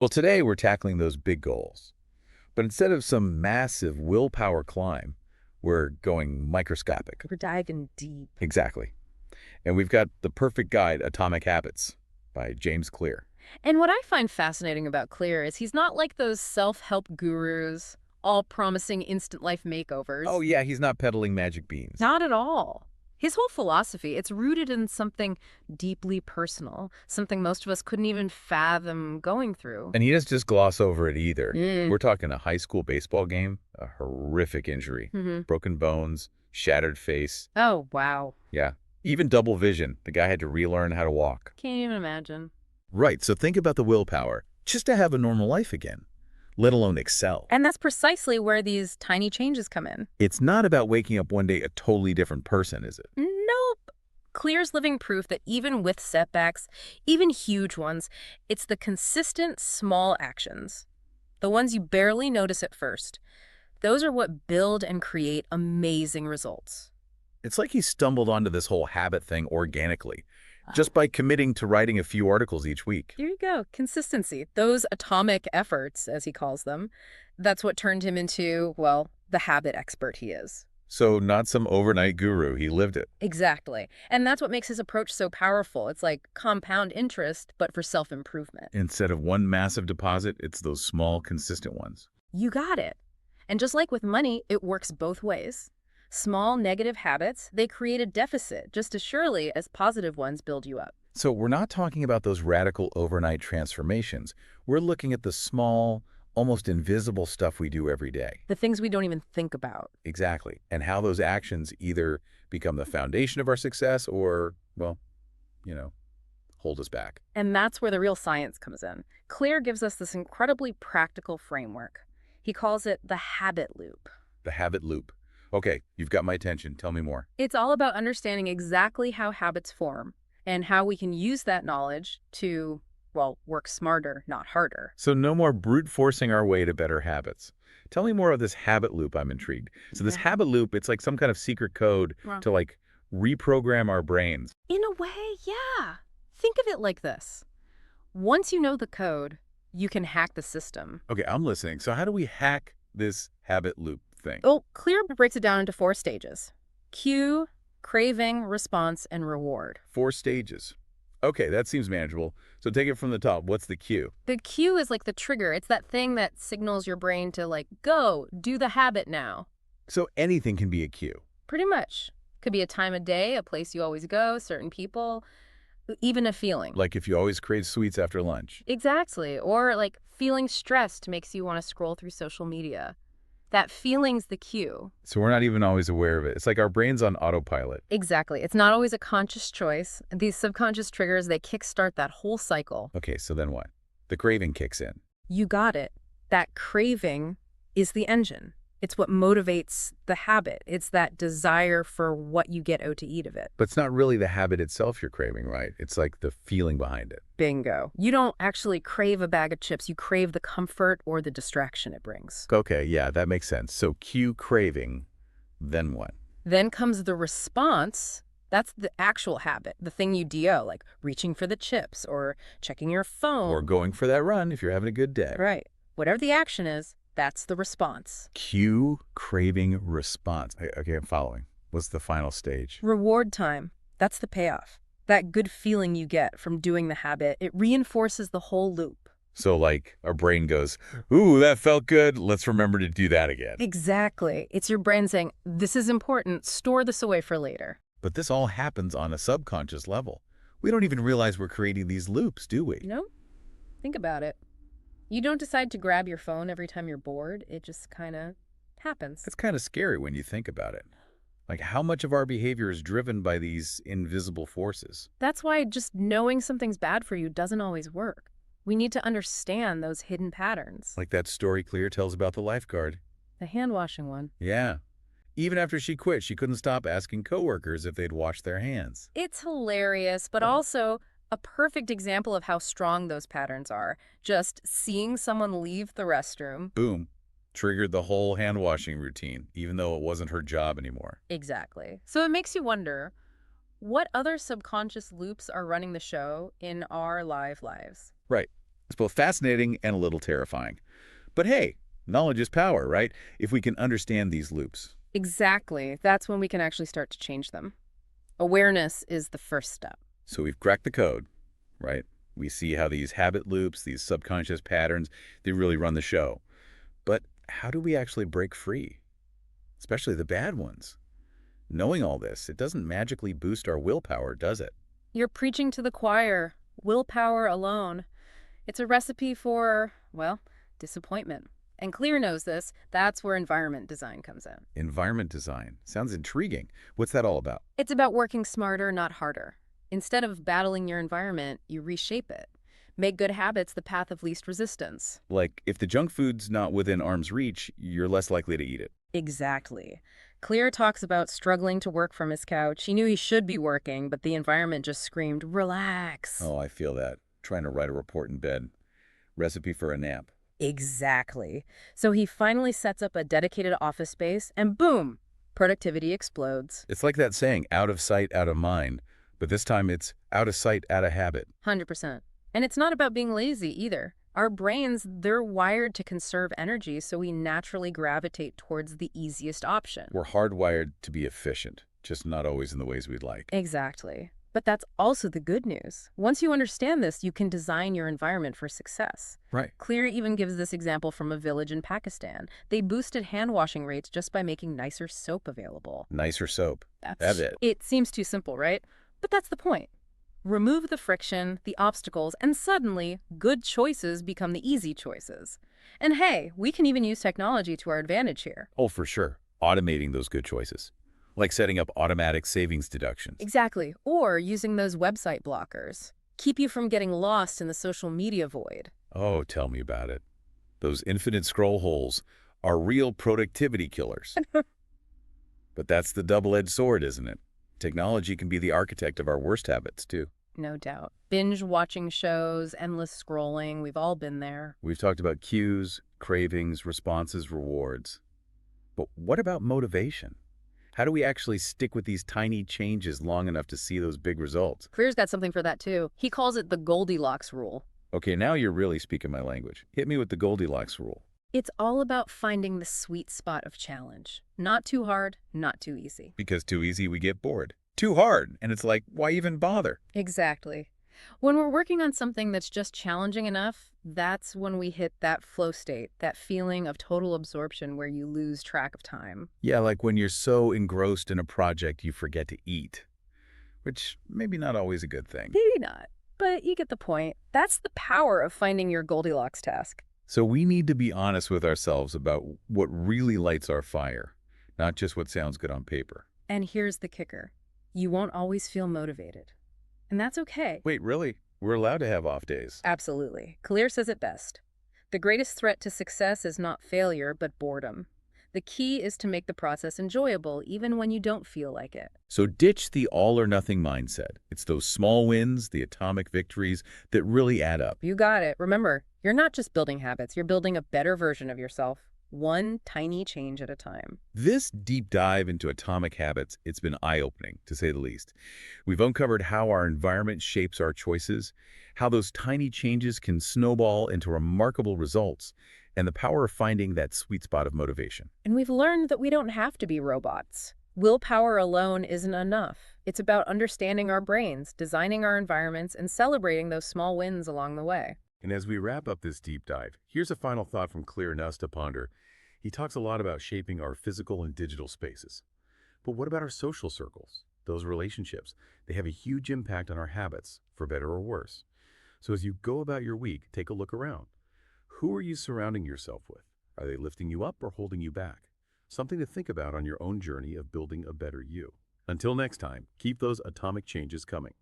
Well, today we're tackling those big goals. But instead of some massive willpower climb, we're going microscopic. We're diving deep. Exactly. And we've got the perfect guide, Atomic Habits, by James Clear. And what I find fascinating about Clear is he's not like those self-help gurus, all promising instant life makeovers. Oh, yeah, he's not peddling magic beans. Not at all. His whole philosophy, it's rooted in something deeply personal, something most of us couldn't even fathom going through. And he doesn't just gloss over it either. Mm. We're talking a high school baseball game, a horrific injury, broken bones, shattered face. Oh, wow. Yeah. Even double vision. The guy had to relearn how to walk. Can't even imagine. Right, so think about the willpower just to have a normal life again, let alone excel. And that's precisely where these tiny changes come in. It's not about waking up one day a totally different person, is it? Nope. Clear's living proof that even with setbacks, even huge ones, it's the consistent small actions, the ones you barely notice at first. Those are what build and create amazing results. It's like he stumbled onto this whole habit thing organically, just by committing to writing a few articles each week. Here you go. Consistency. Those atomic efforts, as he calls them, that's what turned him into, well, the habit expert he is. So not some overnight guru, he lived it. Exactly. And that's what makes his approach so powerful. It's like compound interest, but for self-improvement. Instead of one massive deposit, it's those small, consistent ones. You got it. And just like with money, it works both ways. Small negative habits, they create a deficit just as surely as positive ones build you up. So we're not talking about those radical overnight transformations. We're looking at the small, almost invisible stuff we do every day. The things we don't even think about. Exactly. And how those actions either become the foundation of our success or, well, hold us back. And that's where the real science comes in. Clear gives us this incredibly practical framework. He calls it the habit loop. The habit loop. Okay, you've got my attention. Tell me more. It's all about understanding exactly how habits form and how we can use that knowledge to, well, work smarter, not harder. So no more brute forcing our way to better habits. Tell me more of this habit loop. I'm intrigued. So this habit loop, it's like some kind of secret code to like reprogram our brains. In a way, yeah. Think of it like this. Once you know the code, you can hack the system. Okay, I'm listening. So how do we hack this habit loop thing? Oh, Clear breaks it down into 4 stages. Cue, craving, response, and reward. 4 stages. Okay, that seems manageable. So take it from the top. What's the cue? The cue is like the trigger. It's that thing that signals your brain to like, go, do the habit now. So anything can be a cue. Pretty much. Could be a time of day, a place you always go, certain people, even a feeling. Like if you always crave sweets after lunch. Exactly. Or like feeling stressed makes you want to scroll through social media. That feeling's the cue. So we're not even always aware of it. It's like our brain's on autopilot. Exactly. It's not always a conscious choice. These subconscious triggers, they kickstart that whole cycle. Okay, so then what? The craving kicks in. You got it. That craving is the engine. It's what motivates the habit. It's that desire for what you get out to eat of it. But it's not really the habit itself you're craving, right? It's like the feeling behind it. Bingo. You don't actually crave a bag of chips. You crave the comfort or the distraction it brings. Okay, yeah, that makes sense. So cue craving, then what? Then comes the response. That's the actual habit, the thing you do, like reaching for the chips or checking your phone. Or going for that run if you're having a good day. Right. Whatever the action is, that's the response. Cue, craving, response. Okay, I'm following. What's the final stage? Reward time. That's the payoff. That good feeling you get from doing the habit, it reinforces the whole loop. So like our brain goes, ooh, that felt good. Let's remember to do that again. Exactly. It's your brain saying, this is important. Store this away for later. But this all happens on a subconscious level. We don't even realize we're creating these loops, do we? No? Think about it. You don't decide to grab your phone every time you're bored. It just kind of happens. It's kind of scary when you think about it. Like how much of our behavior is driven by these invisible forces? That's why just knowing something's bad for you doesn't always work. We need to understand those hidden patterns. Like that story Clear tells about the lifeguard. The hand-washing one. Yeah. Even after she quit, she couldn't stop asking coworkers if they'd washed their hands. It's hilarious, but also a perfect example of how strong those patterns are. Just seeing someone leave the restroom. Boom. Triggered the whole hand-washing routine, even though it wasn't her job anymore. Exactly. So it makes you wonder, what other subconscious loops are running the show in our lives? Right. It's both fascinating and a little terrifying. But hey, knowledge is power, right? If we can understand these loops. Exactly. That's when we can actually start to change them. Awareness is the first step. So we've cracked the code, right? We see how these habit loops, these subconscious patterns, they really run the show. But how do we actually break free? Especially the bad ones. Knowing all this, it doesn't magically boost our willpower, does it? You're preaching to the choir. Willpower alone. It's a recipe for, well, disappointment. And Clear knows this. That's where environment design comes in. Environment design. Sounds intriguing. What's that all about? It's about working smarter, not harder. Instead of battling your environment, you reshape it. Make good habits the path of least resistance. Like, if the junk food's not within arm's reach, you're less likely to eat it. Exactly. Clear talks about struggling to work from his couch. He knew he should be working, but the environment just screamed, relax. Oh, I feel that. Trying to write a report in bed. Recipe for a nap. Exactly. So he finally sets up a dedicated office space, and boom, productivity explodes. It's like that saying, out of sight, out of mind. But this time it's out of sight, out of habit. 100%. And it's not about being lazy either. Our brains, they're wired to conserve energy, so we naturally gravitate towards the easiest option. We're hardwired to be efficient, just not always in the ways we'd like. Exactly. But that's also the good news. Once you understand this, you can design your environment for success. Right. Clear even gives this example from a village in Pakistan. They boosted hand washing rates just by making nicer soap available. Nicer soap. That's it. It seems too simple, right? But that's the point. Remove the friction, the obstacles, and suddenly, good choices become the easy choices. And hey, we can even use technology to our advantage here. Oh, for sure. Automating those good choices. Like setting up automatic savings deductions. Exactly. Or using those website blockers. Keep you from getting lost in the social media void. Oh, tell me about it. Those infinite scroll holes are real productivity killers. But that's the double-edged sword, isn't it? Technology can be the architect of our worst habits, too. No doubt. Binge watching shows, endless scrolling, we've all been there. We've talked about cues, cravings, responses, rewards. But what about motivation? How do we actually stick with these tiny changes long enough to see those big results? Clear's got something for that too. He calls it the Goldilocks rule. Okay, now you're really speaking my language. Hit me with the Goldilocks rule. It's all about finding the sweet spot of challenge. Not too hard, not too easy. Because too easy, we get bored. Too hard, and it's like, why even bother? Exactly. When we're working on something that's just challenging enough, that's when we hit that flow state, that feeling of total absorption where you lose track of time. Yeah, like when you're so engrossed in a project you forget to eat. Which maybe not always a good thing. Maybe not, but you get the point. That's the power of finding your Goldilocks task. So we need to be honest with ourselves about what really lights our fire, not just what sounds good on paper. And here's the kicker. You won't always feel motivated. And that's okay. Wait, really? We're allowed to have off days. Absolutely. Clear says it best. The greatest threat to success is not failure, but boredom. The key is to make the process enjoyable, even when you don't feel like it. So ditch the all-or-nothing mindset. It's those small wins, the atomic victories, that really add up. You got it. Remember, you're not just building habits, you're building a better version of yourself. One tiny change at a time. This deep dive into atomic habits, it's been eye-opening, to say the least. We've uncovered how our environment shapes our choices, how those tiny changes can snowball into remarkable results, and the power of finding that sweet spot of motivation. And we've learned that we don't have to be robots. Willpower alone isn't enough. It's about understanding our brains, designing our environments, and celebrating those small wins along the way. And as we wrap up this deep dive, here's a final thought from Clear Nuss to ponder. He talks a lot about shaping our physical and digital spaces. But what about our social circles? Those relationships, they have a huge impact on our habits, for better or worse. So as you go about your week, take a look around. Who are you surrounding yourself with? Are they lifting you up or holding you back? Something to think about on your own journey of building a better you. Until next time, keep those atomic changes coming.